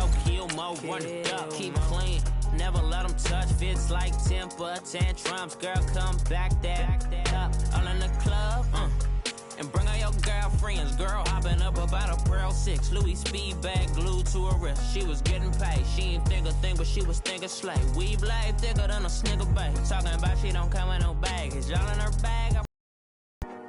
no kill mode, run it up, keep clean. Never let them touch, fits like temper tantrums. Girl, come back that up, all in the club, and bring all your girlfriends. Girl hopping up about a Pearl 6, Louis speed bag glued to her wrist. She was getting paid, she ain't think a thing, but she was thinking slay. We blade thicker than a snicker bag. Talking about she don't come with no baggage, all in her bag.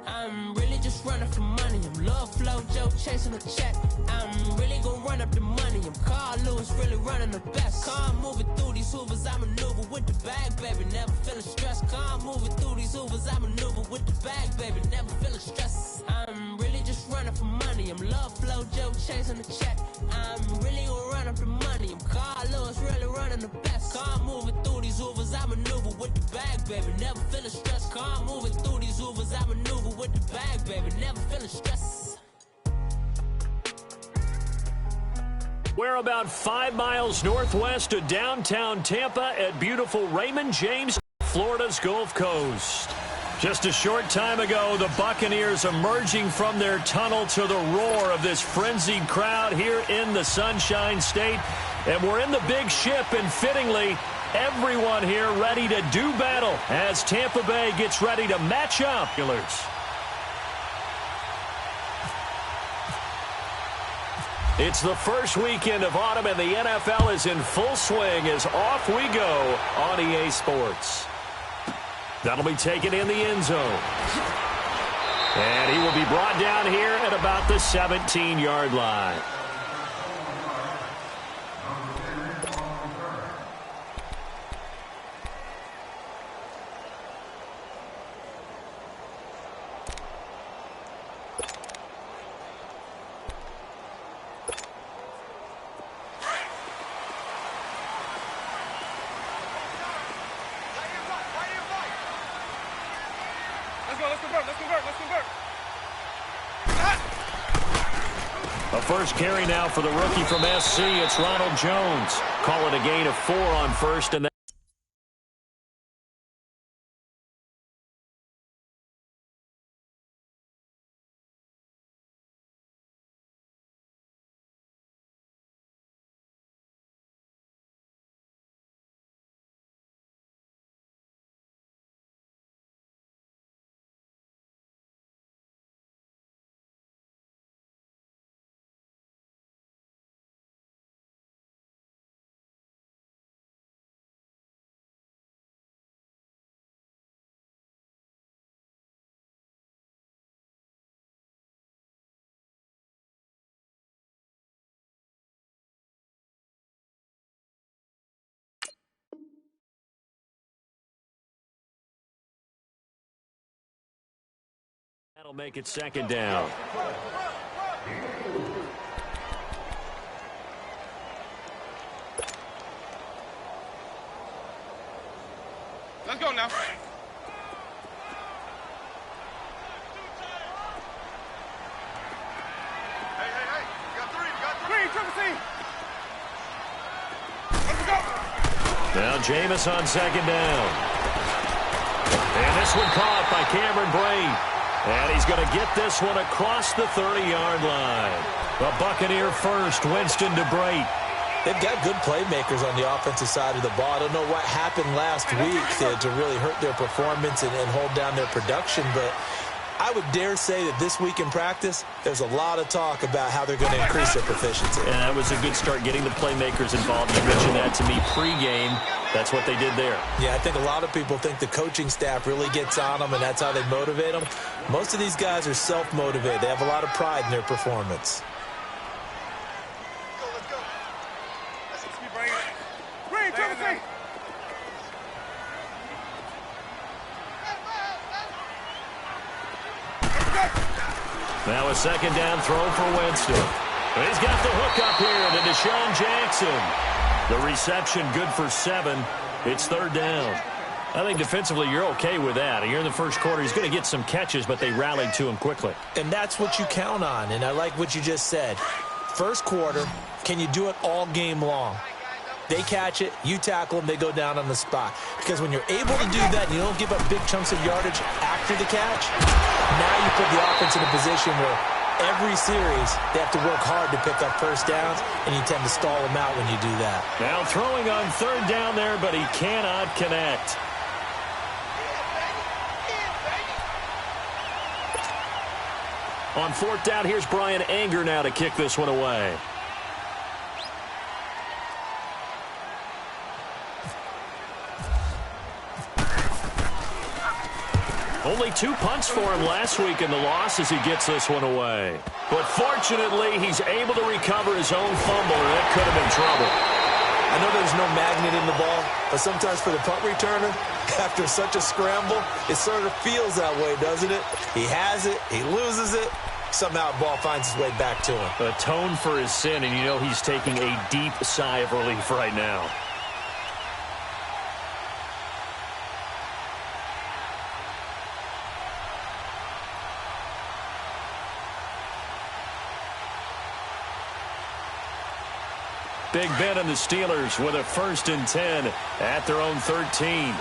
I'm really just running for money. I'm love flow, Joe chasing a check. I'm really gonna run up the money. I'm Carl Lewis, really running the best. Car moving through these hoovers, I maneuver with the bag, baby. Never feeling stressed. Car moving through these hoovers, I maneuver with the bag, baby. Never feeling stressed. I'm really just running for money. I'm love flow, Joe chasing a check. I'm really gonna run up the money. I'm Carl Lewis, really running the best. Car moving through these hoovers, I maneuver with the bag, baby. Never feeling stressed. Car moving through these hoovers, I maneuver with the bag, baby, never feeling stress. We're about 5 miles northwest of downtown Tampa at beautiful Raymond James, Florida's Gulf Coast. Just a short time ago, the Buccaneers emerging from their tunnel to the roar of this frenzied crowd here in the Sunshine State. And we're in the big ship, and fittingly, everyone here ready to do battle as Tampa Bay gets ready to match up. It's the first weekend of autumn, and the NFL is in full swing as off we go on EA Sports. That'll be taken in the end zone. And he will be brought down here at about the 17-yard line. A first carry now for the rookie from SC. It's Ronald Jones. Call it a gain of 4 on first, and that'll make it second down. Let's go now. Hey. You got three. Triple C. Let's go. Now Jameis on second down. And this one caught by Cameron Brate. And he's going to get this one across the 30-yard line. The Buccaneer first, Winston to Brate. They've got good playmakers on the offensive side of the ball. I don't know what happened last week to really hurt their performance and hold down their production, but I would dare say that this week in practice, there's a lot of talk about how they're going to increase their proficiency. And that was a good start getting the playmakers involved. You mentioned that to me pregame. That's what they did there. Yeah, I think a lot of people think the coaching staff really gets on them, and that's how they motivate them. Most of these guys are self-motivated. They have a lot of pride in their performance. Let's go. Let's keep bringing it. Bring it, Triple C. Now a second down throw for Winston. He's got the hook up here to Deshaun Jackson. The reception good for 7. It's third down. I think defensively you're okay with that. Here in the first quarter, he's going to get some catches, but they rallied to him quickly. And that's what you count on, and I like what you just said. First quarter, can you do it all game long? They catch it, you tackle them, they go down on the spot. Because when you're able to do that and you don't give up big chunks of yardage after the catch, now you put the offense in a position where every series, they have to work hard to pick up first downs, and you tend to stall them out when you do that. Now throwing on third down there, but he cannot connect. On fourth down, here's Brian Anger now to kick this one away. Only 2 punts for him last week in the loss as he gets this one away. But fortunately, he's able to recover his own fumble, or that could have been trouble. I know there's no magnet in the ball, but sometimes for the punt returner, after such a scramble, it sort of feels that way, doesn't it? He has it, he loses it, somehow the ball finds its way back to him. Atone for his sin, and you know he's taking a deep sigh of relief right now. Big Ben and the Steelers with a 1st and 10 at their own 13.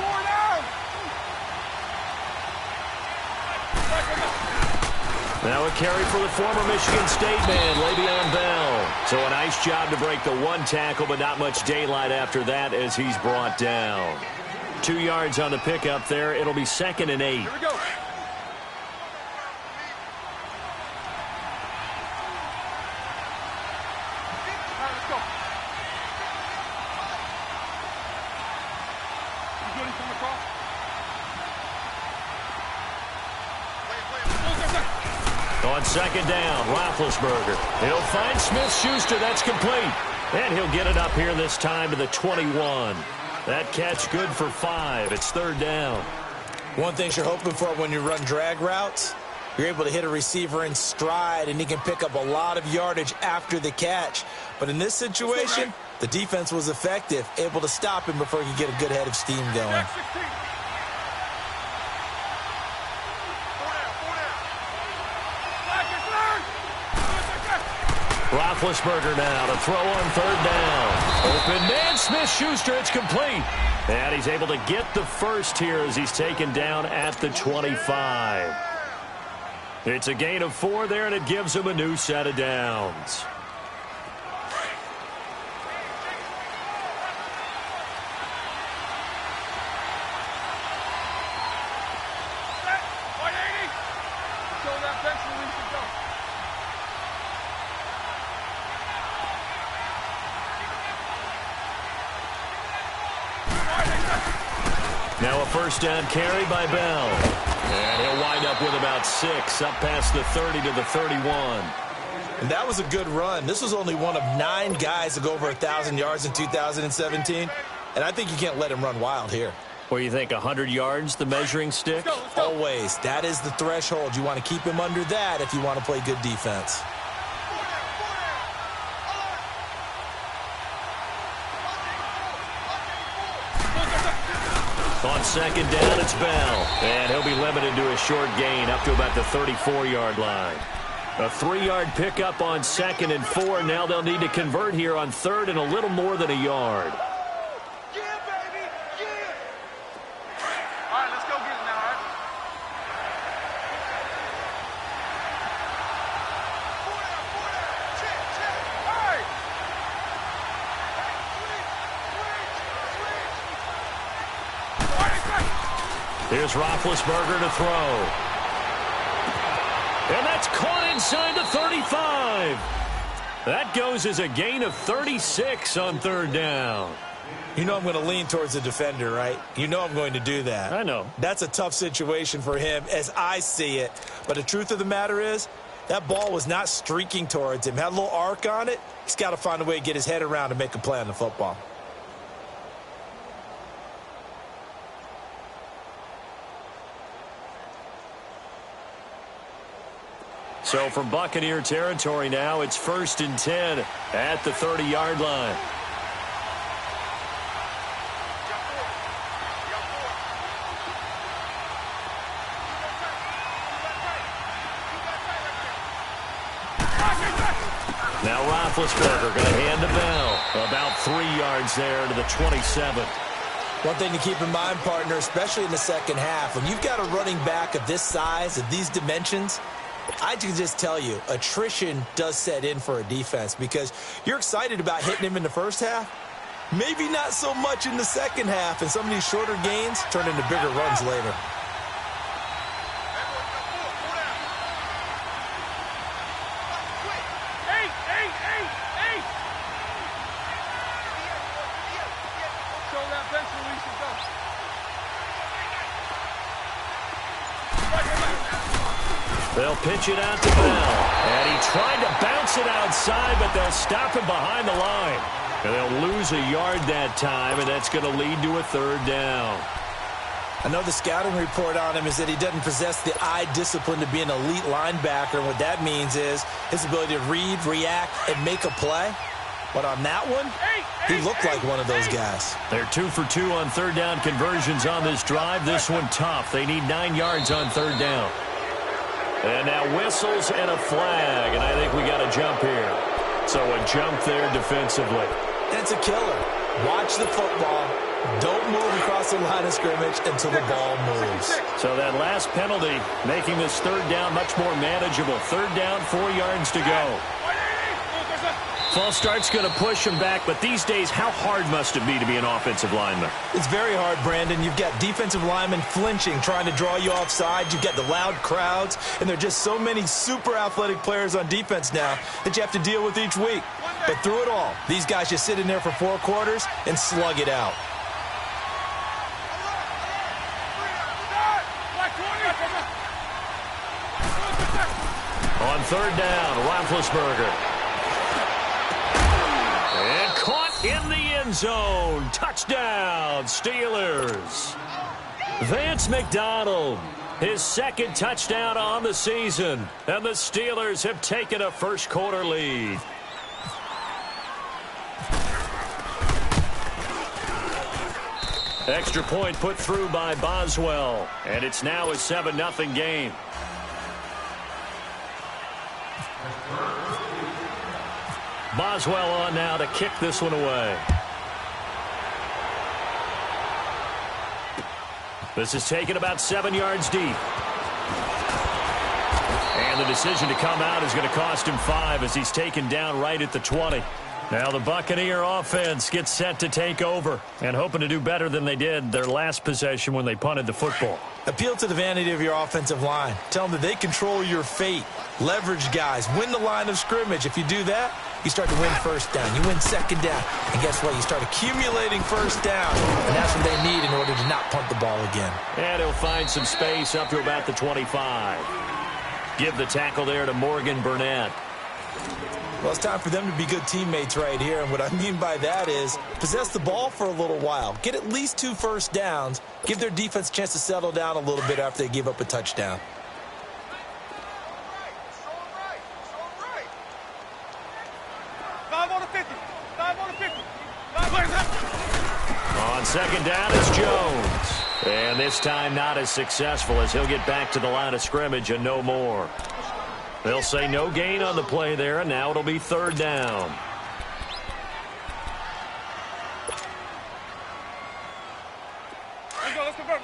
Now a carry for the former Michigan State man, Le'Veon Bell. So a nice job to break the 1 tackle, but not much daylight after that as he's brought down. 2 yards on the pickup there. It'll be 2nd and 8. Here we go. On 2nd down, Roethlisberger. He'll find Smith-Schuster. That's complete. And he'll get it up here this time to the 21. That catch good for 5. It's 3rd down. One thing you're hoping for when you run drag routes, you're able to hit a receiver in stride, and he can pick up a lot of yardage after the catch. But in this situation, the defense was effective, able to stop him before he could get a good head of steam going. Roethlisberger now to throw on 3rd down. Open man, Smith-Schuster, it's complete. And he's able to get the first here as he's taken down at the 25. It's a gain of 4 there, and it gives him a new set of downs. Now a 1st down carry by Bell. And he'll wind up with about 6, up past the 30 to the 31. And that was a good run. This was only one of 9 guys to go over 1,000 yards in 2017. And I think you can't let him run wild here. What do you think, 100 yards, the measuring stick? Let's go. Always. That is the threshold. You want to keep him under that if you want to play good defense. On 2nd down, it's Bell. And he'll be limited to a short gain up to about the 34-yard line. A 3-yard pickup on 2nd and 4. Now they'll need to convert here on 3rd and a little more than a yard. Here's Roethlisberger to throw. And that's caught inside the 35. That goes as a gain of 36 on 3rd down. You know I'm going to lean towards the defender, right? You know I'm going to do that. I know. That's a tough situation for him as I see it. But the truth of the matter is, that ball was not streaking towards him. Had a little arc on it. He's got to find a way to get his head around and make a play on the football. So from Buccaneer territory now, it's 1st and 10 at the 30-yard line. Now Roethlisberger going to hand to Bell. About 3 yards there to the 27. One thing to keep in mind, partner, especially in the second half, when you've got a running back of this size, of these dimensions, I can just tell you, attrition does set in for a defense because you're excited about hitting him in the first half. Maybe not so much in the second half, and some of these shorter gains turn into bigger runs later. They'll pitch it out to Bell. And he tried to bounce it outside, but they'll stop him behind the line. And they'll lose a yard that time, and that's going to lead to a third down. I know the scouting report on him is that he doesn't possess the eye discipline to be an elite linebacker. And what that means is his ability to read, react, and make a play. But on that one, he looked like one of those guys. They're 2 for 2 on third down conversions on this drive. This one tough. They need 9 yards on third down. And now whistles and a flag, and I think we got a jump here. So a jump there defensively. It's a killer. Watch the football. Don't move across the line of scrimmage until the ball moves. So that last penalty making this third down much more manageable. Third down, 4 yards to go. False start's going to push him back, but these days, how hard must it be to be an offensive lineman? It's very hard, Brandon. You've got defensive linemen flinching, trying to draw you offside. You've got the loud crowds, and there are just so many super athletic players on defense now that you have to deal with each week. But through it all, these guys just sit in there for 4 quarters and slug it out. On third down, Roethlisberger. And caught in the end zone. Touchdown, Steelers. Vance McDonald, his second touchdown on the season. And the Steelers have taken a first quarter lead. Extra point put through by Boswell. And it's now a 7-0 game. Boswell on now to kick this one away. This is taken about 7 yards deep. And the decision to come out is going to cost him 5 as he's taken down right at the 20. Now the Buccaneer offense gets set to take over and hoping to do better than they did their last possession when they punted the football. Appeal to the vanity of your offensive line. Tell them that they control your fate. Leverage guys. Win the line of scrimmage. If you do that, you start to win first down. You win second down. And guess what? You start accumulating first down. And that's what they need in order to not punt the ball again. And he'll find some space up to about the 25. Give the tackle there to Morgan Burnett. Well, it's time for them to be good teammates right here. And what I mean by that is possess the ball for a little while. Get at least 2 first downs. Give their defense a chance to settle down a little bit after they give up a touchdown. On second down, it's Jones. And this time not as successful as he'll get back to the line of scrimmage and no more. They'll say no gain on the play there, and now it'll be third down. Let's convert.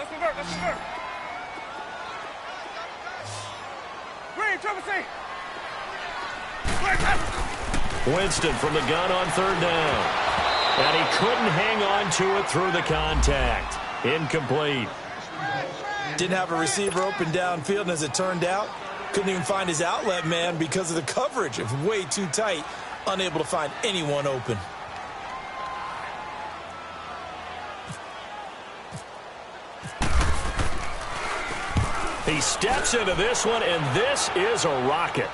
Green, triple C. Winston from the gun on third down. And he couldn't hang on to it through the contact. Incomplete. Didn't have a receiver open downfield, and as it turned out, couldn't even find his outlet man because of the coverage. It was way too tight, unable to find anyone open. He steps into this one, and this is a rocket.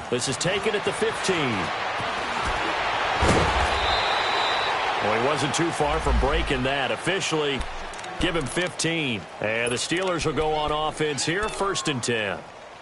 This is taken at the 15. Well, he wasn't too far from breaking that. Officially, give him 15. And the Steelers will go on offense here, 1st and 10.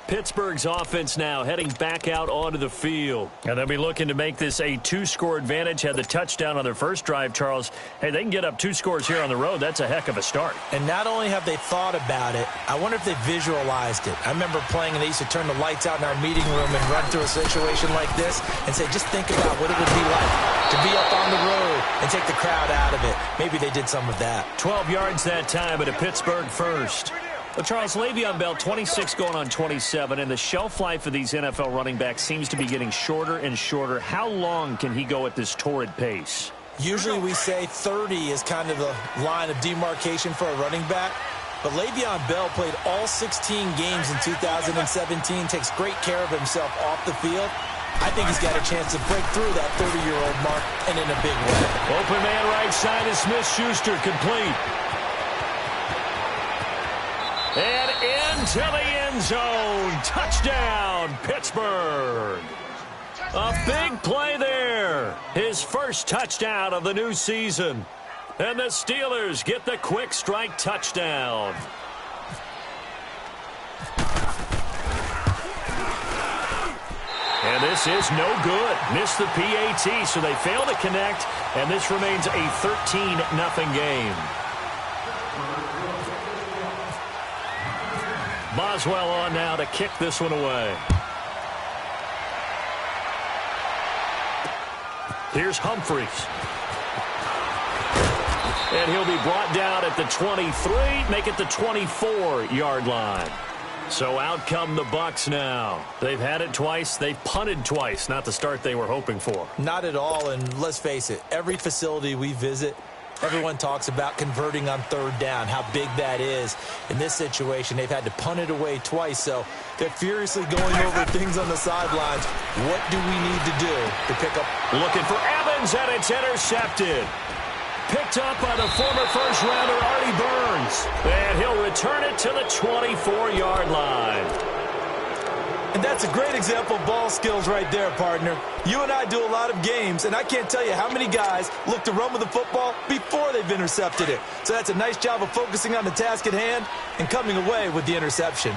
Pittsburgh's offense now heading back out onto the field. And they'll be looking to make this a 2-score advantage. Had the touchdown on their first drive, Charles. Hey, they can get up 2 scores here on the road. That's a heck of a start. And not only have they thought about it, I wonder if they visualized it. I remember playing, and they used to turn the lights out in our meeting room and run through a situation like this and say, just think about what it would be like to be up on the road and take the crowd out of it. Maybe they did some of that. 12 yards that time, but a Pittsburgh first. Well, Charles, Le'Veon Bell, 26 going on 27, and the shelf life of these NFL running backs seems to be getting shorter and shorter. How long can he go at this torrid pace? Usually we say 30 is kind of the line of demarcation for a running back. But Le'Veon Bell played all 16 games in 2017, takes great care of himself off the field. I think he's got a chance to break through that 30-year-old mark, and in a big way. Open man right side is Smith-Schuster, complete. And into the end zone. Touchdown, Pittsburgh. A big play there. His first touchdown of the new season. And the Steelers get the quick strike touchdown. And this is no good. Missed the PAT, so they fail to connect, and this remains a 13-0 game. Boswell on now to kick this one away. Here's Humphreys. And he'll be brought down at the 23, make it the 24-yard line. So out come the Bucs now. They've had it twice. They've punted twice. Not the start they were hoping for. Not at all, and let's face it, every facility we visit, everyone talks about converting on third down, how big that is. In this situation, they've had to punt it away twice, so they're furiously going over things on the sidelines. What do we need to do to pick up? Looking for Evans, and it's intercepted. Picked up by the former first-rounder Artie Burns. And he'll return it to the 24-yard line. And that's a great example of ball skills right there, partner. You and I do a lot of games, and I can't tell you how many guys look to run with the football before they've intercepted it. So that's a nice job of focusing on the task at hand and coming away with the interception.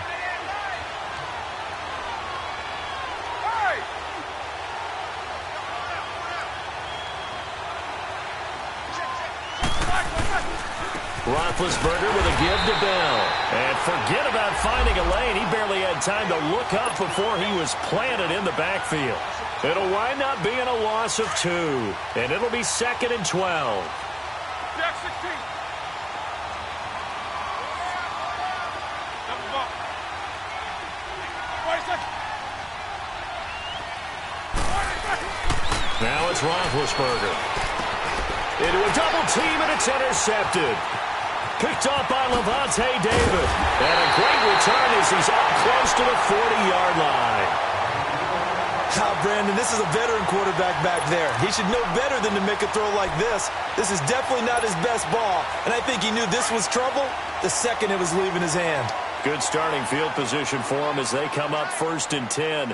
Roethlisberger with a give to Bell. And forget about finding a lane. He barely had time to look up before he was planted in the backfield. It'll wind up being a loss of 2. And it'll be 2nd and 12. Jack 16. Now it's Roethlisberger. Into a double team, and it's intercepted. Picked up by Levante David. And a great return as he's up close to the 40-yard line. Brandon, this is a veteran quarterback back there. He should know better than to make a throw like this. This is definitely not his best ball, and I think he knew this was trouble the second it was leaving his hand. Good starting field position for him as they come up 1st and 10.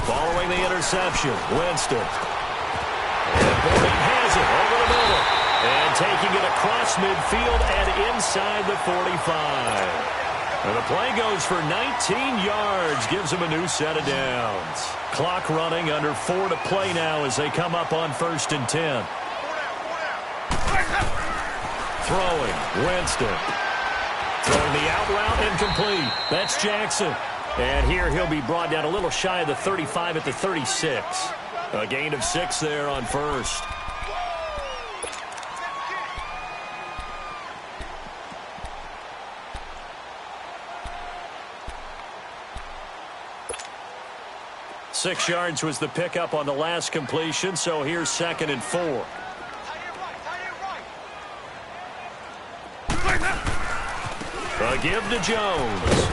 Following the interception, Winston. And Boyd has it over the middle. And taking it across midfield and inside the 45. And the play goes for 19 yards, gives him a new set of downs. Clock running, under 4 to play now as they come up on 1st and 10. Throwing, Winston. Throwing the out route, incomplete. That's Jackson. And here he'll be brought down a little shy of the 35 at the 36. A gain of 6 there on 1st. Six yards was the pickup on the last completion, so here's 2nd and 4. A give to Jones.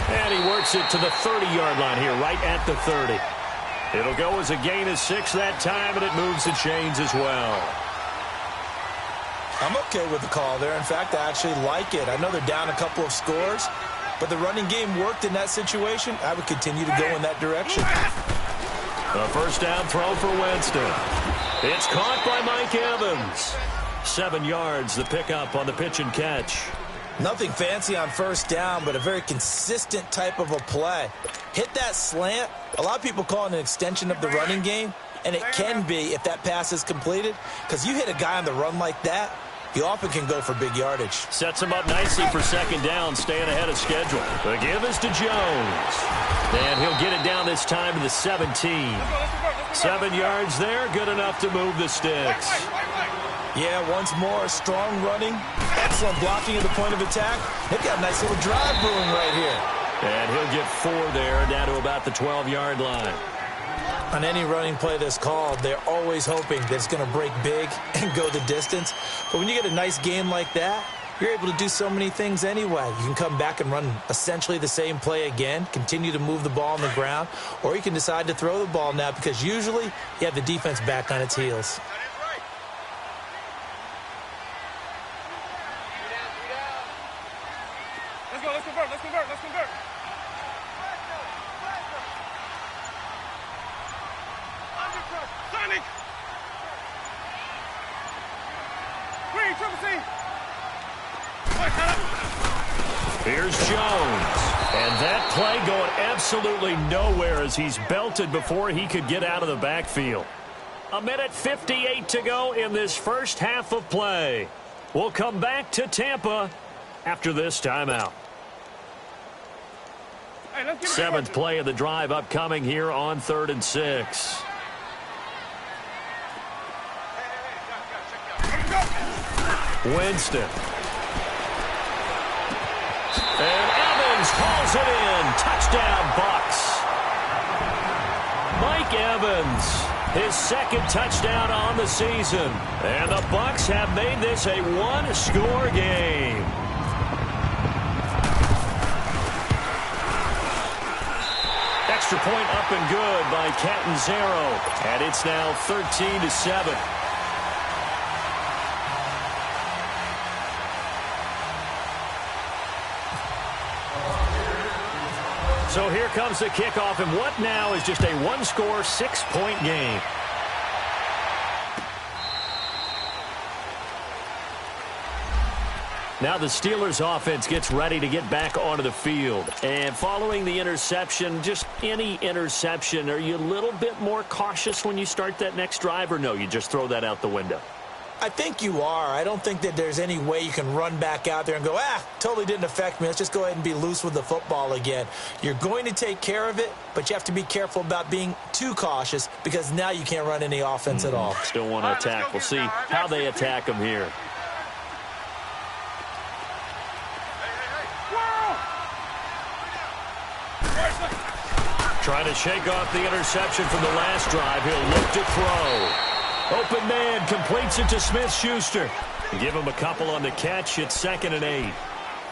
And he works it to the 30-yard line here, right at the 30. It'll go as a gain of 6 that time, and it moves the chains as well. I'm okay with the call there. In fact, I actually like it. I know they're down a couple of scores, but the running game worked in that situation. I would continue to go in that direction. A first down throw for Winston. It's caught by Mike Evans. 7 yards, the pickup on the pitch and catch. Nothing fancy on first down, but a very consistent type of a play. Hit that slant. A lot of people call it an extension of the running game, and it can be if that pass is completed, because you hit a guy on the run like that, he often can go for big yardage. Sets him up nicely for 2nd down, staying ahead of schedule. The give is to Jones. And he'll get it down this time to the 17. 7 yards there, good enough to move the sticks. Yeah, once more, strong running. That's excellent blocking at the point of attack. They've got a nice little drive brewing right here. And he'll get 4 there, down to about the 12-yard line. On any running play that's called, they're always hoping that it's going to break big and go the distance. But when you get a nice game like that, you're able to do so many things anyway. You can come back and run essentially the same play again, continue to move the ball on the ground, or you can decide to throw the ball now because usually you have the defense back on its heels. Let's go, let's convert, let's convert, let's convert. Sonic! Green, triple C! Here's Jones. And that play going absolutely nowhere as he's belted before he could get out of the backfield. 1:58 to go in this first half of play. We'll come back to Tampa after this timeout. Hey, 7th play of the drive upcoming here on 3rd and 6. Winston. And Evans hauls it in. Touchdown, Bucks. Mike Evans, his 2nd touchdown on the season. And the Bucks have made this a 1-score game. Extra point up and good by Catanzaro. And it's now 13-7. So here comes the kickoff, and what now is just a 1-score, 6-point game. Now the Steelers offense gets ready to get back onto the field. And following the interception, just any interception, are you a little bit more cautious when you start that next drive, or no, you just throw that out the window? I think you are. I don't think that there's any way you can run back out there and go, totally didn't affect me. Let's just go ahead and be loose with the football again. You're going to take care of it, but you have to be careful about being too cautious because now you can't run any offense at all. Still want to attack. We'll see how they attack them here. Trying to shake off the interception from the last drive. He'll look to throw. Open man completes it to Smith-Schuster. Give him a couple on the catch. It's 2nd and 8.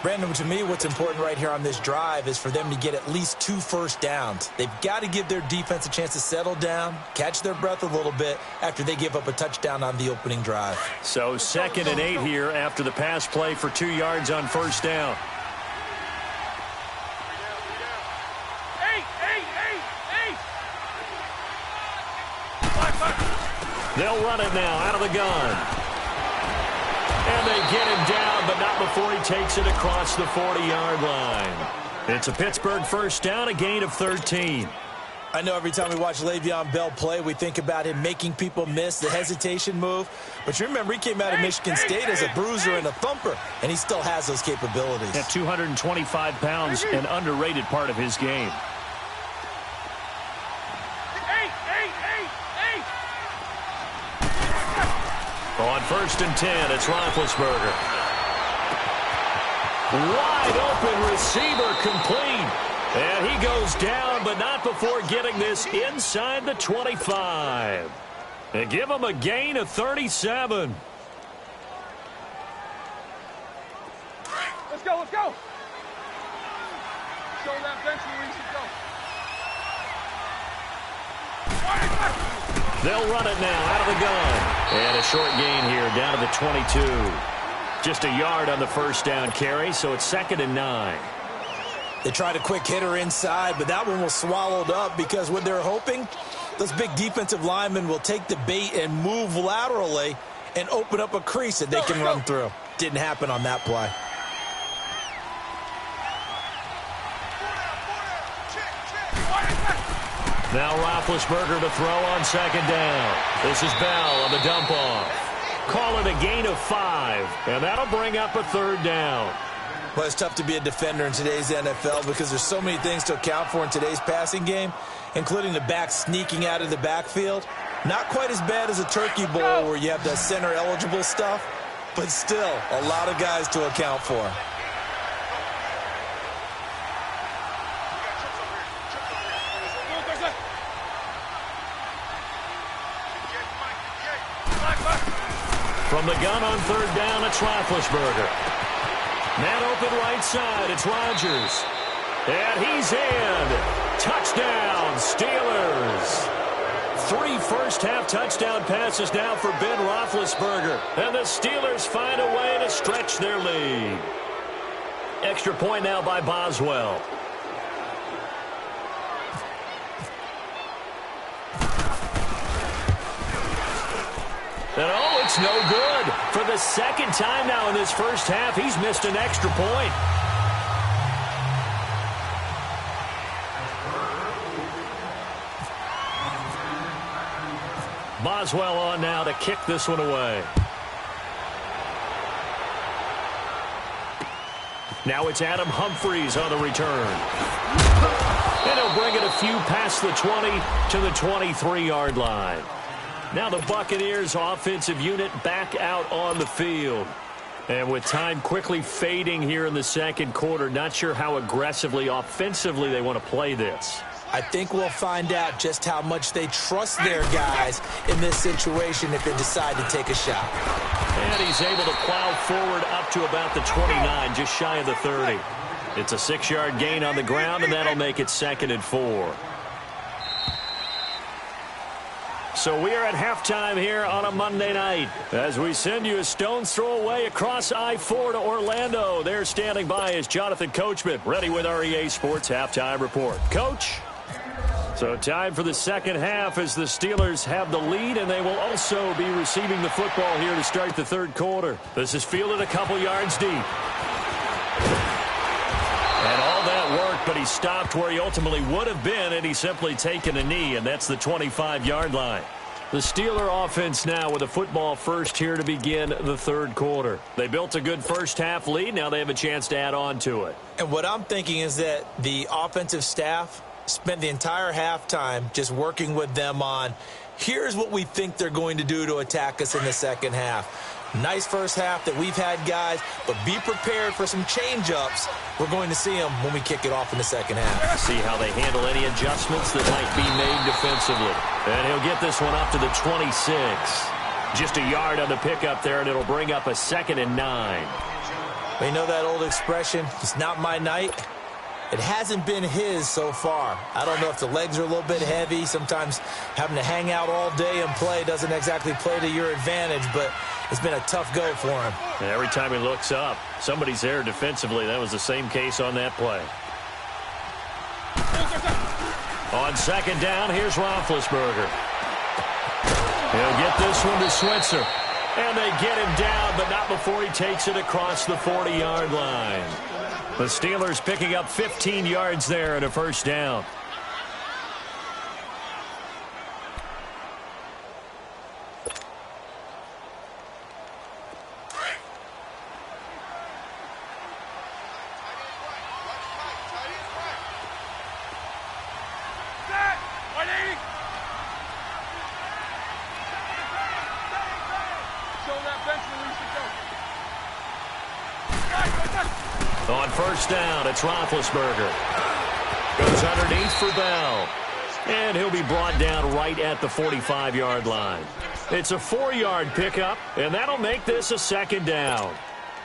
Brandon, to me, what's important right here on this drive is for them to get at least 2 first downs. They've got to give their defense a chance to settle down, catch their breath a little bit after they give up a touchdown on the opening drive. So 2nd and 8 here after the pass play for 2 yards on first down. They'll run it now out of the gun. And they get him down, but not before he takes it across the 40-yard line. It's a Pittsburgh first down, a gain of 13. I know every time we watch Le'Veon Bell play, we think about him making people miss the hesitation move. But you remember, he came out of Michigan State as a bruiser and a thumper, and he still has those capabilities. At 225 pounds, an underrated part of his game. On 1st and 10, it's Roethlisberger. Wide open receiver complete. And he goes down, but not before getting this inside the 25. They give him a gain of 37. Let's go, let's go. Show that bench where we should go. They'll run it now out of the gun. And a short gain here down to the 22. Just a yard on the first down carry, so it's 2nd and 9. They tried a quick hitter inside, but that one was swallowed up because what they're hoping, those big defensive linemen will take the bait and move laterally and open up a crease that they can run through. Didn't happen on that play. Now Roethlisberger to throw on 2nd down. This is Bell on the dump off. Call it a gain of 5, and that'll bring up a 3rd down. Well, it's tough to be a defender in today's NFL because there's so many things to account for in today's passing game, including the back sneaking out of the backfield. Not quite as bad as a turkey bowl where you have the center-eligible stuff, but still a lot of guys to account for. From the gun on third down, it's Roethlisberger. Man open right side, it's Rodgers. And he's in. Touchdown, Steelers. 3 first-half touchdown passes now for Ben Roethlisberger. And the Steelers find a way to stretch their lead. Extra point now by Boswell. And oh, it's no good. For the second time now in this first half, he's missed an extra point. Boswell on now to kick this one away. Now it's Adam Humphries on the return. And he'll bring it a few past the 20 to the 23-yard line. Now the Buccaneers offensive unit back out on the field. And with time quickly fading here in the second quarter, not sure how aggressively, offensively they want to play this. I think we'll find out just how much they trust their guys in this situation if they decide to take a shot. And he's able to plow forward up to about the 29, just shy of the 30. It's a 6-yard gain on the ground, and that'll make it 2nd and 4. So we are at halftime here on a Monday night as we send you a stone's throw away across I-4 to Orlando. There standing by is Jonathan Coachman, ready with our EA Sports Halftime Report. Coach? So time for the second half as the Steelers have the lead, and they will also be receiving the football here to start the third quarter. This is fielded a couple yards deep. And all that worked, but he stopped where he ultimately would have been, and he's simply taken a knee, and that's the 25-yard line. The Steeler offense now with a football first here to begin the third quarter. They built a good first half lead. Now they have a chance to add on to it. And what I'm thinking is that the offensive staff spent the entire halftime just working with them on, here's what we think they're going to do to attack us in the second half. Nice first half that we've had, guys, but be prepared for some change-ups. We're going to see them when we kick it off in the second half. See how they handle any adjustments that might be made defensively. And he'll get this one up to the 26. Just a yard on the pickup there, and it'll bring up a 2nd and 9. You know that old expression, it's not my night? It hasn't been his so far. I don't know if the legs are a little bit heavy. Sometimes having to hang out all day and play doesn't exactly play to your advantage, but it's been a tough go for him. And every time he looks up, somebody's there defensively. That was the same case on that play. On second down, here's Roethlisberger. He'll get this one to Switzer. And they get him down, but not before he takes it across the 40-yard line. The Steelers picking up 15 yards there and a first down. On first down, it's Roethlisberger. Goes underneath for Bell. And he'll be brought down right at the 45-yard line. It's a 4-yard pickup, and that'll make this a second down.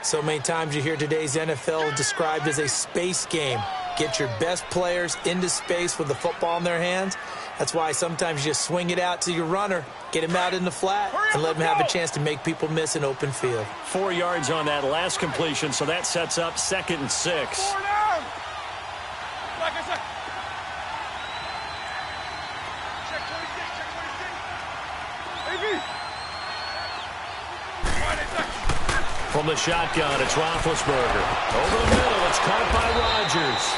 So many times you hear today's NFL described as a space game. Get your best players into space with the football in their hands. That's why sometimes you just swing it out to your runner, get him out in the flat, and let him have a chance to make people miss an open field. 4 yards on that last completion, so that sets up 2nd and 6. From the shotgun, it's Roethlisberger. Over the middle, it's caught by Rodgers.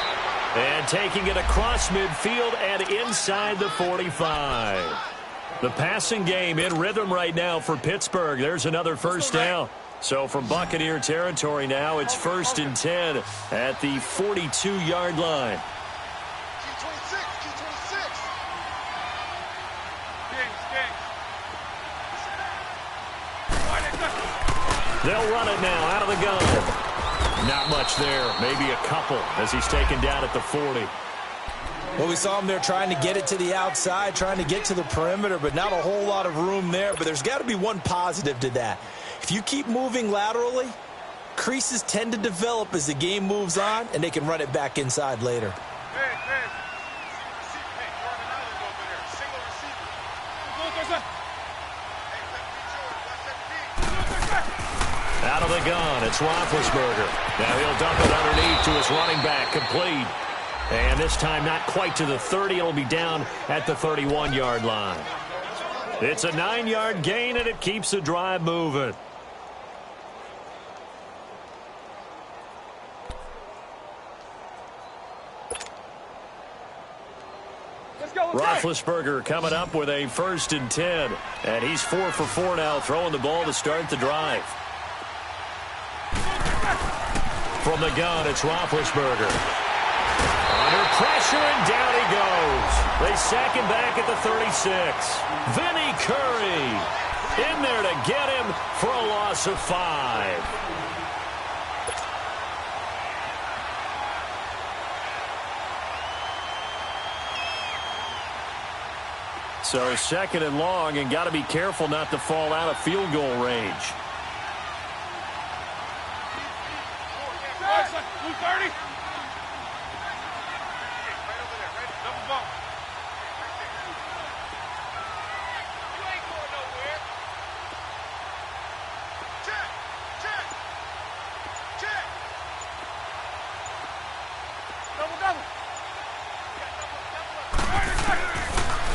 And taking it across midfield and inside the 45. The passing game in rhythm right now for Pittsburgh. There's another first down. So from Buccaneer territory now, it's 1st and 10 at the 42-yard line. They'll run it now out of the gun. Not much there. Maybe a couple as he's taken down at the 40. Well, we saw him there trying to get it to the outside, trying to get to the perimeter, but not a whole lot of room there. But there's got to be one positive to that. If you keep moving laterally, creases tend to develop as the game moves on, and they can run it back inside later. Out of the gun, it's Roethlisberger. Now he'll dump it underneath to his running back, complete. And this time not quite to the 30. It'll be down at the 31-yard line. It's a 9-yard gain, and it keeps the drive moving. Roethlisberger coming up with a 1st and 10. And he's 4 for 4 now, throwing the ball to start the drive. From the gun, it's Roethlisberger. Under pressure, and down he goes. They sack him back at the 36. Vinny Curry in there to get him for a loss of 5. So 2nd and long, and got to be careful not to fall out of field goal range. 30.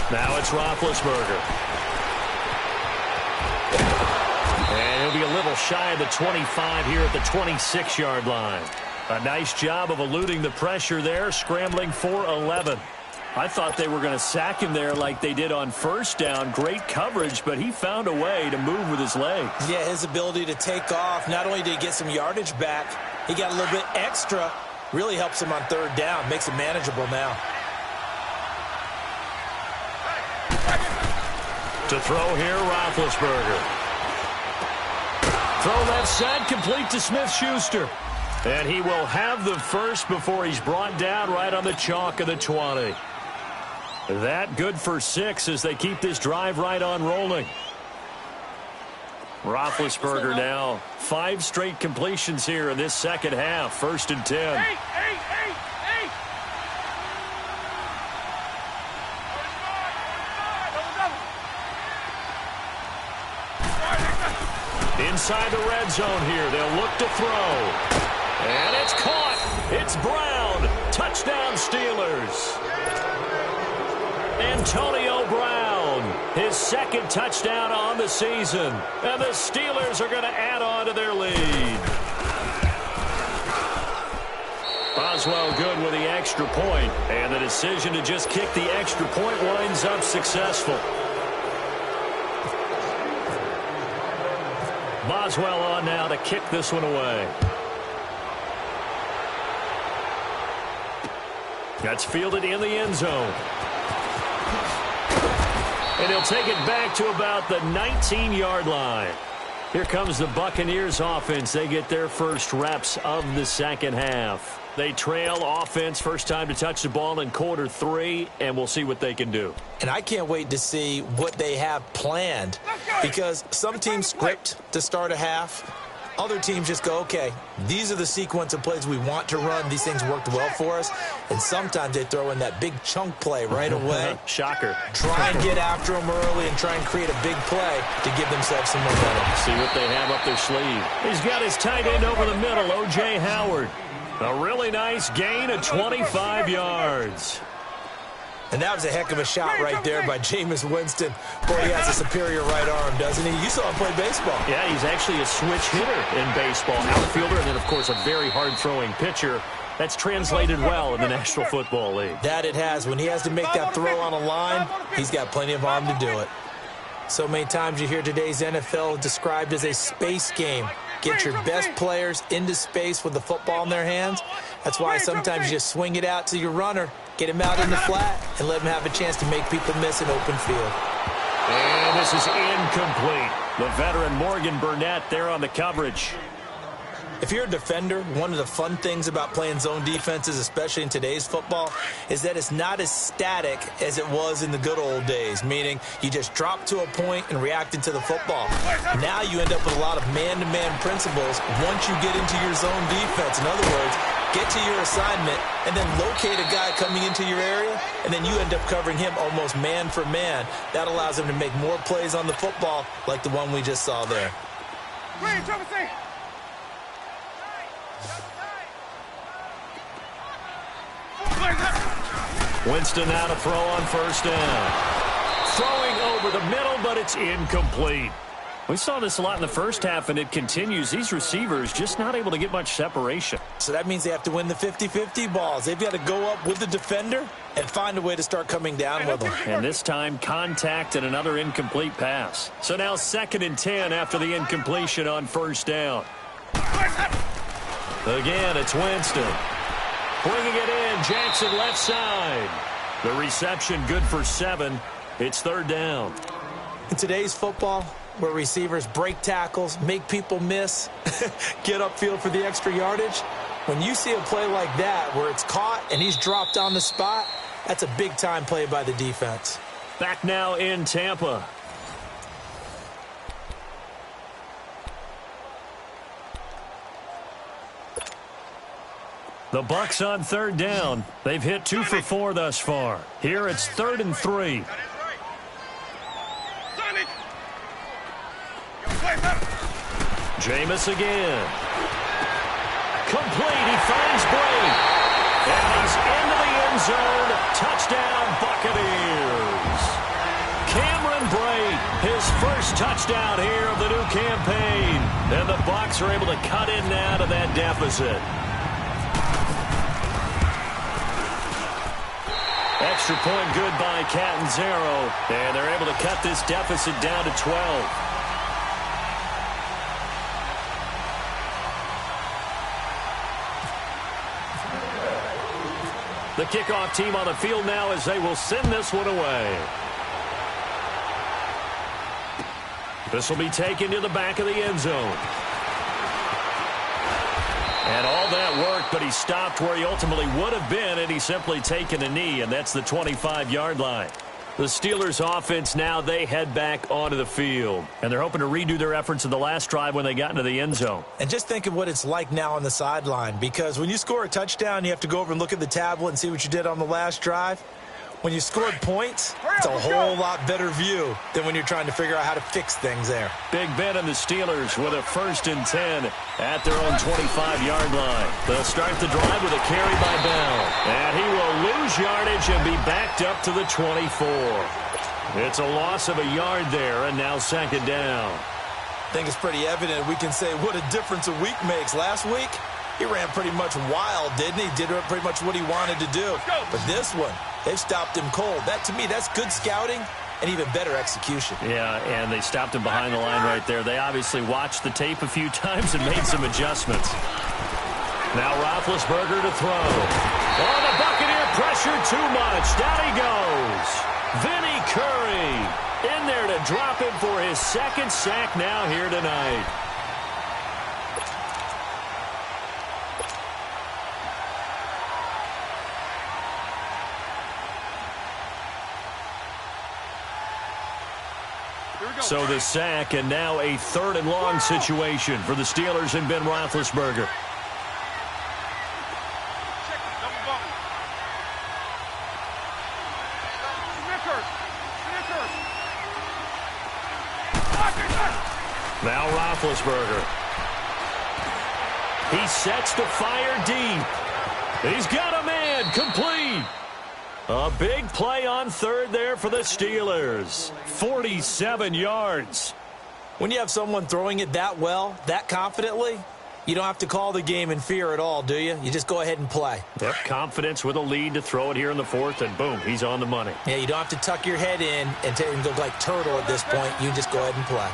Now it's Roethlisberger. And he'll be a little shy of the 25 here at the 26-yard line. A nice job of eluding the pressure there, scrambling for 11. I thought they were going to sack him there like they did on 1st down. Great coverage, but he found a way to move with his legs. Yeah, his ability to take off. Not only did he get some yardage back, he got a little bit extra. Really helps him on 3rd down. Makes it manageable now. To throw here, Roethlisberger. Throw left side, complete to Smith-Schuster. And he will have the first before he's brought down right on the chalk of the 20. That good for 6 as they keep this drive right on rolling. Roethlisberger now 5 straight completions here in this 2nd half. 1st and 10. Inside the red zone here. They'll look to throw. And it's caught. It's Brown. Touchdown, Steelers. Antonio Brown, his 2nd touchdown on the season. And the Steelers are going to add on to their lead. Boswell good with the extra point. And the decision to just kick the extra point winds up successful. Boswell on now to kick this one away. That's fielded in the end zone. And he'll take it back to about the 19-yard line. Here comes the Buccaneers offense. They get their first reps of the 2nd half. They trail offense, first time to touch the ball in quarter 3, and we'll see what they can do. And I can't wait to see what they have planned, because some teams script to start a half. Other teams just go, okay, these are the sequence of plays we want to run. These things worked well for us. And sometimes they throw in that big chunk play right away. Shocker. Try and get after them early and try and create a big play to give themselves some momentum. See what they have up their sleeve. He's got his tight end over the middle, O.J. Howard. A really nice gain of 25 yards. And that was a heck of a shot right there by Jameis Winston. Boy, he has a superior right arm, doesn't he? You saw him play baseball. Yeah, he's actually a switch hitter in baseball. Outfielder, and then, of course, a very hard-throwing pitcher. That's translated well in the National Football League. That it has. When he has to make that throw on a line, he's got plenty of arm to do it. So many times you hear today's NFL described as a space game. Get your best players into space with the football in their hands. That's why sometimes you just swing it out to your runner, get him out in the flat, and let him have a chance to make people miss an open field. And this is incomplete. The veteran Morgan Burnett there on the coverage. If you're a defender, one of the fun things about playing zone defenses, especially in today's football, is that it's not as static as it was in the good old days, meaning you just drop to a point and reacted to the football. Now you end up with a lot of man-to-man principles once you get into your zone defense. In other words, get to your assignment and then locate a guy coming into your area, and then you end up covering him almost man for man. That allows him to make more plays on the football like the one we just saw there. Winston now to throw on first down. Throwing over the middle, but it's incomplete. We saw this a lot in the first half, and it continues. These receivers just not able to get much separation. So that means they have to win the 50-50 balls. They've got to go up with the defender and find a way to start coming down with them. And this time, contact and another incomplete pass. So now 2nd and 10 after the incompletion on first down. Again, it's Winston. Bringing it in, Jackson left side. The reception good for 7. It's 3rd down. In today's football, where receivers break tackles, make people miss, get upfield for the extra yardage, when you see a play like that where it's caught and he's dropped on the spot, that's a big-time play by the defense. Back now in Tampa. The Bucs on 3rd down. They've hit 2 for 4 thus far. Here it's 3rd and 3. Jameis again. Complete. He finds Bray. And he's into the end zone. Touchdown, Buccaneers. Cameron Bray, his first touchdown here of the new campaign. And the Bucs are able to cut in now to that deficit. Extra point good by Catanzaro. And they're able to cut this deficit down to 12. The kickoff team on the field now as they will send this one away. This will be taken to the back of the end zone. And all that worked, but he stopped where he ultimately would have been, and he's simply taken a knee, and that's the 25-yard line. The Steelers offense now, they head back onto the field. And they're hoping to redo their efforts in the last drive when they got into the end zone. And just think of what it's like now on the sideline, because when you score a touchdown, you have to go over and look at the tablet and see what you did on the last drive. When you scored points, it's a whole lot better view than when you're trying to figure out how to fix things there. Big Ben and the Steelers with a 1st and 10 at their own 25-yard line. They'll start the drive with a carry by Bell. And he will lose yardage and be backed up to the 24. It's a loss of a yard there, and now 2nd down. I think it's pretty evident. We can say what a difference a week makes. Last week, he ran pretty much wild, didn't he? Did pretty much what he wanted to do. But this one, they've stopped him cold. That, to me, that's good scouting and even better execution. Yeah, and they stopped him behind the line right there. They obviously watched the tape a few times and made some adjustments. Now Roethlisberger to throw. Oh, the Buccaneer pressure too much. Down he goes. Vinny Curry in there to drop him for his 2nd sack now here tonight. So the sack, and now a 3rd and long situation for the Steelers and Ben Roethlisberger. Now Roethlisberger. He sets to fire deep. He's got a man. Complete. A big play on 3rd there for the Steelers. 47 yards. When you have someone throwing it that well, that confidently, you don't have to call the game in fear at all, do you? You just go ahead and play. Yep, confidence with a lead to throw it here in the 4th, and boom, he's on the money. Yeah, you don't have to tuck your head in and go like turtle at this point. You just go ahead and play.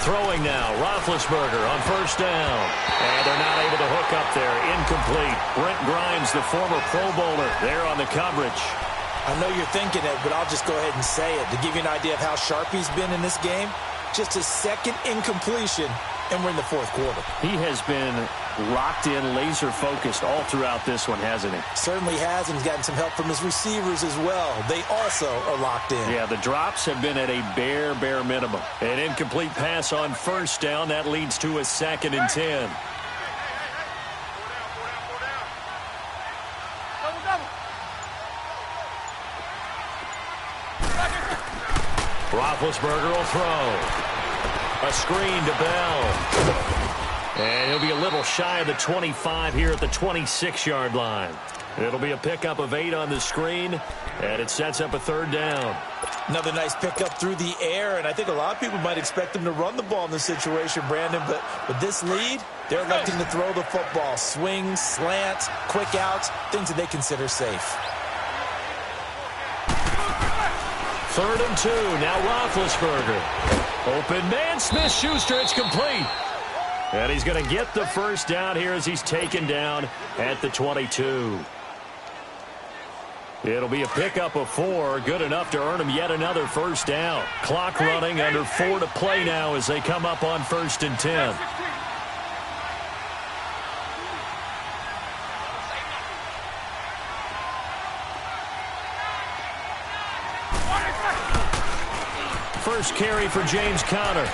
Throwing now, Roethlisberger on first down. And they're not able to hook up there. Incomplete. Brent Grimes, the former Pro Bowler, there on the coverage. I know you're thinking it, but I'll just go ahead and say it. To give you an idea of how sharp he's been in this game, just his second incompletion, and we're in the fourth quarter. He has been locked in, laser-focused all throughout this one, hasn't he? Certainly has, and he's gotten some help from his receivers as well. They also are locked in. Yeah, the drops have been at a bare minimum. An incomplete pass on first down. That leads to a 2nd and 10. Roethlisberger will throw. A screen to Bell. And he'll be a little shy of the 25 here at the 26-yard line. It'll be a pickup of 8 on the screen, and it sets up a 3rd down. Another nice pickup through the air, and I think a lot of people might expect them to run the ball in this situation, Brandon, but with this lead, they're electing to throw the football. Swings, slants, quick outs, things that they consider safe. 3rd and 2. Now Roethlisberger. Open man, Smith-Schuster. It's complete. And he's going to get the first down here as he's taken down at the 22. It'll be a pickup of 4. Good enough to earn him yet another first down. Clock running, under 4 to play now as they come up on 1st and 10. First carry for James Conner.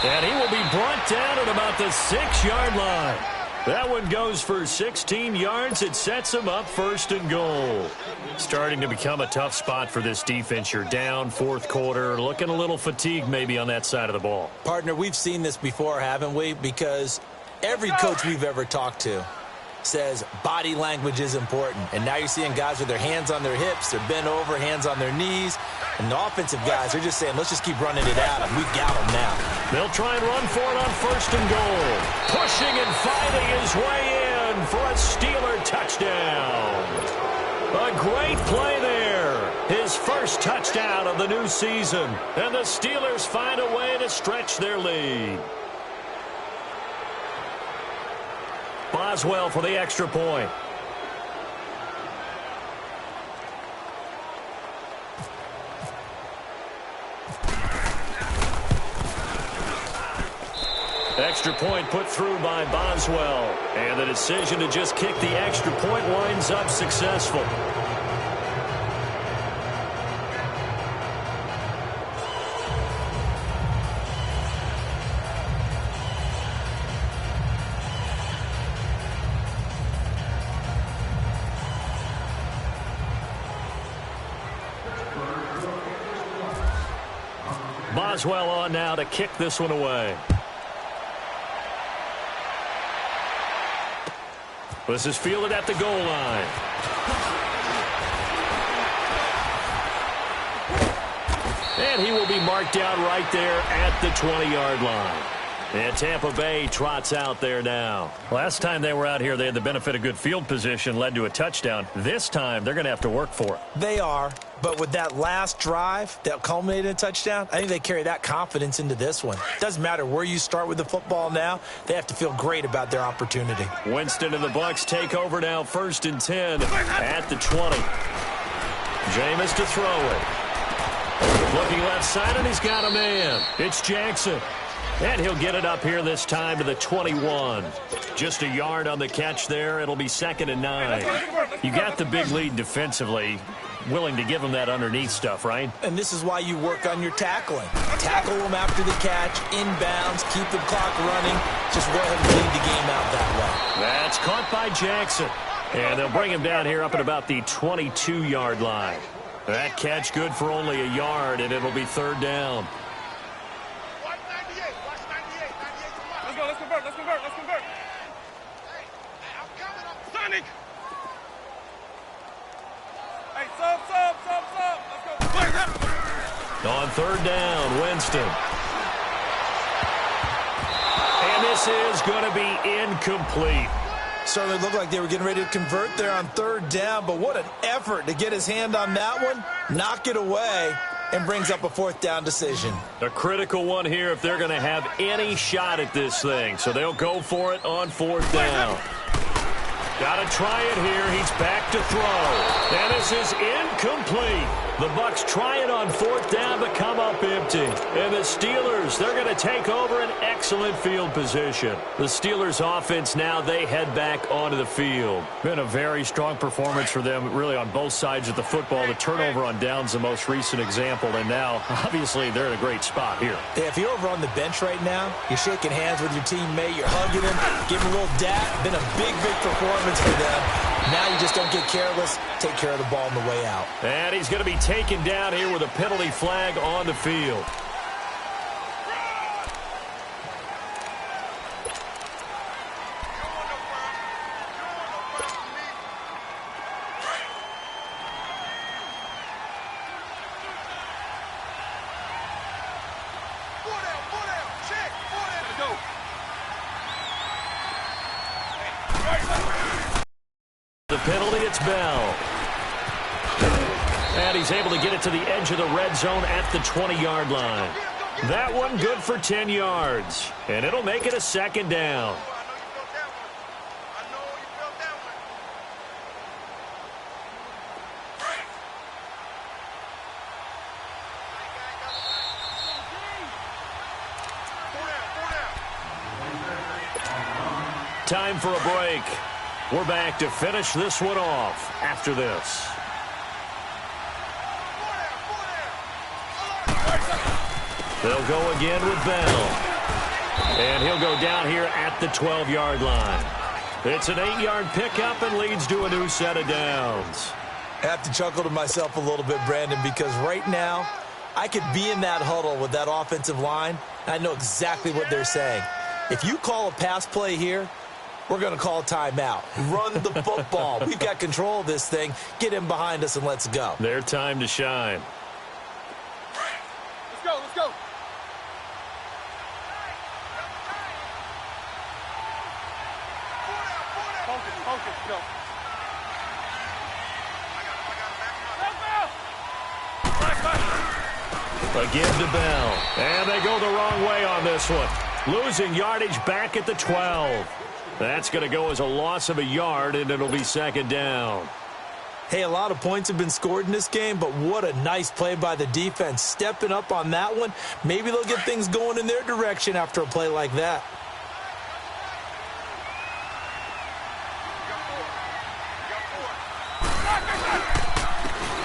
And he will be brought down at about the 6-yard line. That one goes for 16 yards. It sets him up 1st and goal. Starting to become a tough spot for this defense. You're down 4th quarter, looking a little fatigued maybe on that side of the ball. Partner, we've seen this before, haven't we? Because every coach we've ever talked to says body language is important. And now you're seeing guys with their hands on their hips, they're bent over, hands on their knees. And the offensive guys are just saying, let's just keep running it at them. We've got them now. They'll try and run for it on 1st and goal. Pushing and fighting his way in for a Steeler touchdown. A great play there. His first touchdown of the new season. And the Steelers find a way to stretch their lead. Boswell for the extra point. Extra point put through by Boswell. And the decision to just kick the extra point winds up successful. Boswell on now to kick this one away. This is fielded at the goal line. And he will be marked down right there at the 20-yard line. And Tampa Bay trots out there now. Last time they were out here, they had the benefit of good field position, led to a touchdown. This time, they're going to have to work for it. They are, but with that last drive that culminated in a touchdown, I think they carry that confidence into this one. Doesn't matter where you start with the football now, they have to feel great about their opportunity. Winston and the Bucs take over now, 1st and 10 at the 20. Jameis to throw it. Looking left side, and he's got a man. It's Jackson. And he'll get it up here this time to the 21. Just a yard on the catch there. It'll be 2nd and 9. You got the big lead defensively. Willing to give them that underneath stuff, right? And this is why you work on your tackling. Tackle them after the catch, inbounds, keep the clock running. Just go ahead and lead the game out that way. That's caught by Jackson. And they'll bring him down here up at about the 22-yard line. That catch good for only a yard, and it'll be 3rd down. On 3rd down, Winston. And this is going to be incomplete. Certainly looked like they were getting ready to convert there on 3rd down, but what an effort to get his hand on that one, knock it away, and brings up a 4th down decision. A critical one here if they're going to have any shot at this thing. So they'll go for it on 4th down. Got to try it here. He's back to throw. And this is incomplete. The Bucs try it on 4th down, but come up empty. And the Steelers, they're going to take over an excellent field position. The Steelers offense now, they head back onto the field. Been a very strong performance for them, really on both sides of the football. The turnover on downs, the most recent example. And now, obviously, they're in a great spot here. Yeah, if you're over on the bench right now, you're shaking hands with your teammate, you're hugging him, giving a little dap. Been a big, big performance for them. Now you just don't get careless. Take care of the ball on the way out. And he's going to be taken down here with a penalty flag on the field. The penalty, it's Bell. And he's able to get it to the edge of the red zone at the 20-yard line. That one good for 10 yards. And it'll make it a 2nd down. Time for a break. We're back to finish this one off after this. They'll go again with Bell. And he'll go down here at the 12-yard line. It's an 8-yard pickup and leads to a new set of downs. I have to chuckle to myself a little bit, Brandon, because right now I could be in that huddle with that offensive line, and I know exactly what they're saying. If you call a pass play here, we're going to call a timeout. Run the football. We've got control of this thing. Get him behind us and let's go. Their time to shine. Let's go, let's go. Focus, go. Again to Bell. And they go the wrong way on this one. Losing yardage back at the 12. That's going to go as a loss of a yard, and it'll be 2nd down. Hey, a lot of points have been scored in this game, but what a nice play by the defense. Stepping up on that one. Maybe they'll get things going in their direction after a play like that.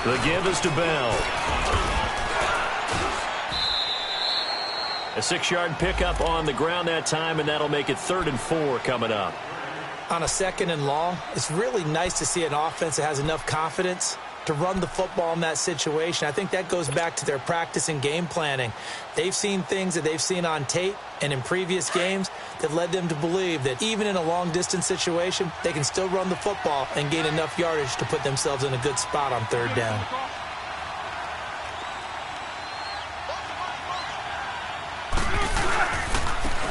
The give is to Bell. A 6-yard pickup on the ground that time, and that'll make it 3rd and 4 coming up. On a 2nd and long, it's really nice to see an offense that has enough confidence to run the football in that situation. I think that goes back to their practice and game planning. They've seen things that they've seen on tape and in previous games that led them to believe that even in a long-distance situation, they can still run the football and gain enough yardage to put themselves in a good spot on 3rd down.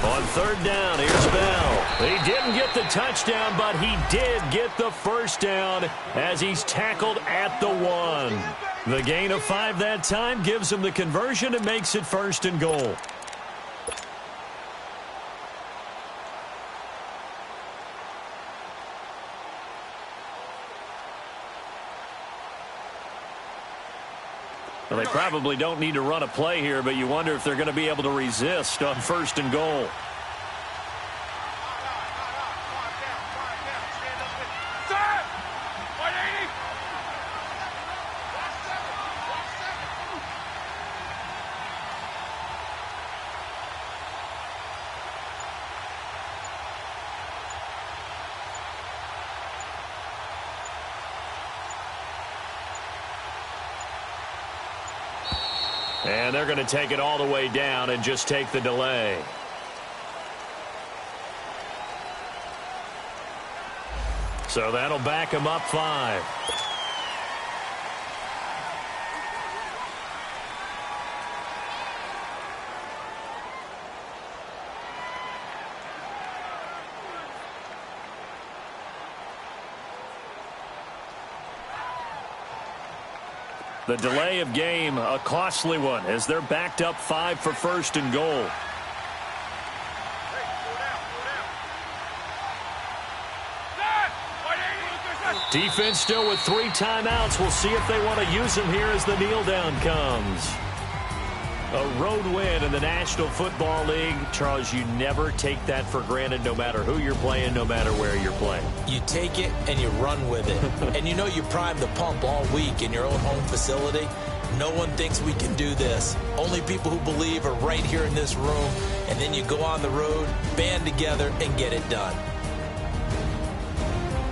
On 3rd down, here's Bell. He didn't get the touchdown, but he did get the 1st down as he's tackled at the 1. The gain of 5 that time gives him the conversion and makes it 1st and goal. Well, they probably don't need to run a play here, but you wonder if they're going to be able to resist on 1st and goal. And they're going to take it all the way down and just take the delay. So that'll back them up 5. The delay of game, a costly one, as they're backed up 5 for first and goal. Defense still with 3 timeouts. We'll see if they want to use them here as the kneel down comes. A road win in the National Football League. Charles, you never take that for granted, no matter who you're playing, no matter where you're playing. You take it and you run with it. And you know you prime the pump all week in your own home facility. No one thinks we can do this. Only people who believe are right here in this room. And then you go on the road, band together, and get it done.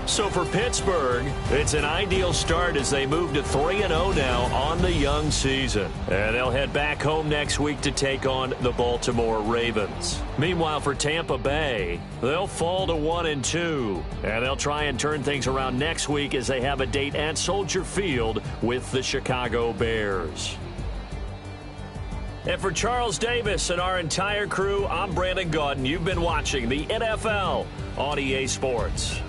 So for Pittsburgh, it's an ideal start as they move to 3-0 now on the young season. And they'll head back home next week to take on the Baltimore Ravens. Meanwhile, for Tampa Bay, they'll fall to 1-2. And they'll try and turn things around next week as they have a date at Soldier Field with the Chicago Bears. And for Charles Davis and our entire crew, I'm Brandon Gaudin. You've been watching the NFL on EA Sports.